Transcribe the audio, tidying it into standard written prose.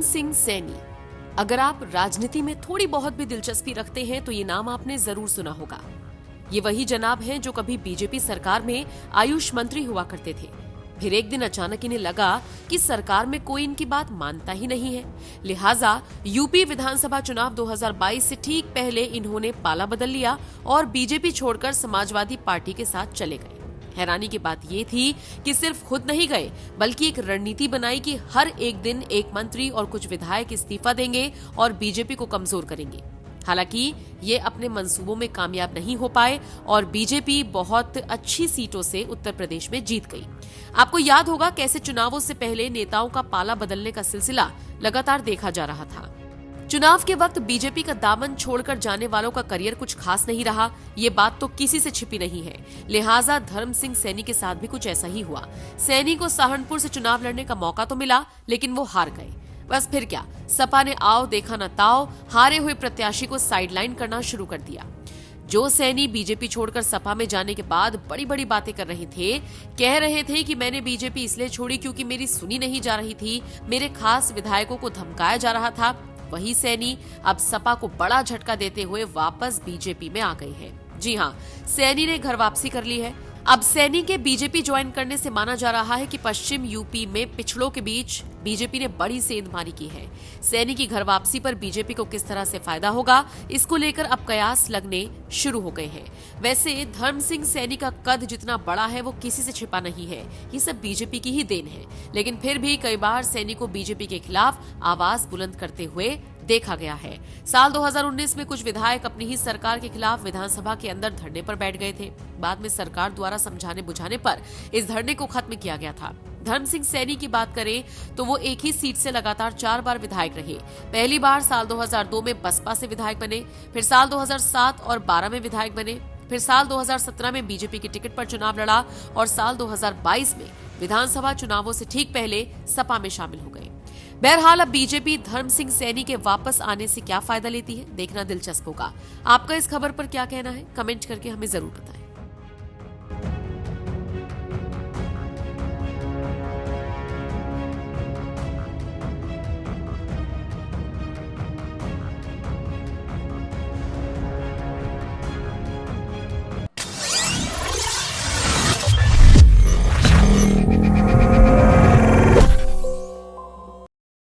सिंह सैनी। अगर आप राजनीति में थोड़ी बहुत भी दिलचस्पी रखते हैं तो ये नाम आपने जरूर सुना होगा। ये वही जनाब हैं जो कभी बीजेपी सरकार में आयुष मंत्री हुआ करते थे। फिर एक दिन अचानक इन्हें लगा कि सरकार में कोई इनकी बात मानता ही नहीं है, लिहाजा यूपी विधानसभा चुनाव 2022 से ठीक पहले इन्होंने पाला बदल लिया और बीजेपी छोड़कर समाजवादी पार्टी के साथ चले गए। हैरानी की बात ये थी कि सिर्फ खुद नहीं गए बल्कि एक रणनीति बनाई कि हर एक दिन एक मंत्री और कुछ विधायक इस्तीफा देंगे और बीजेपी को कमजोर करेंगे। हालांकि ये अपने मंसूबों में कामयाब नहीं हो पाए और बीजेपी बहुत अच्छी सीटों से उत्तर प्रदेश में जीत गई। आपको याद होगा कैसे चुनावों से पहले नेताओं का पाला बदलने का सिलसिला लगातार देखा जा रहा था। चुनाव के वक्त बीजेपी का दामन छोड़कर जाने वालों का करियर कुछ खास नहीं रहा, ये बात तो किसी से छिपी नहीं है। लिहाजा धर्म सिंह सैनी के साथ भी कुछ ऐसा ही हुआ। सैनी को सहारनपुर से चुनाव लड़ने का मौका तो मिला, लेकिन वो हार गए। बस फिर क्या, सपा ने आओ देखा न ताओ, हारे हुए प्रत्याशी को साइडलाइन करना शुरू कर दिया। जो सैनी बीजेपी छोड़कर सपा में जाने के बाद बड़ी बड़ी बातें कर रहे थे, कह रहे थे कि मैंने बीजेपी इसलिए छोड़ी क्योंकि मेरी सुनी नहीं जा रही थी, मेरे खास विधायकों को धमकाया जा रहा था, वही सैनी अब सपा को बड़ा झटका देते हुए वापस बीजेपी में आ गए हैं। जी हाँ, सैनी ने घर वापसी कर ली है। अब सैनी के बीजेपी ज्वाइन करने से माना जा रहा है कि पश्चिम यूपी में पिछड़ों के बीच बीजेपी ने बड़ी सेंधमारी की है। सैनी की घर वापसी पर बीजेपी को किस तरह से फायदा होगा, इसको लेकर अब कयास लगने शुरू हो गए हैं। वैसे धर्म सिंह सैनी का कद जितना बड़ा है वो किसी से छिपा नहीं है, ये सब बीजेपी की ही देन है। लेकिन फिर भी कई बार सैनी को बीजेपी के खिलाफ आवाज बुलंद करते हुए देखा गया है। साल 2019 में कुछ विधायक अपनी ही सरकार के खिलाफ विधानसभा के अंदर धरने पर बैठ गए थे। बाद में सरकार द्वारा समझाने बुझाने पर इस धरने को खत्म किया गया था। धर्म सिंह सैनी की बात करें तो वो एक ही सीट से लगातार 4 बार विधायक रहे। पहली बार साल 2002 में बसपा से विधायक बने, फिर साल 2007 और 12 में विधायक बने, फिर साल 2017 में बीजेपी की टिकट पर चुनाव लड़ा और साल 2022 में विधानसभा चुनावों से ठीक पहले सपा में शामिल हो गए। बहरहाल अब बीजेपी धर्म सिंह सैनी के वापस आने से क्या फायदा लेती है, देखना दिलचस्प होगा। आपका इस खबर पर क्या कहना है, कमेंट करके हमें जरूर बताएं।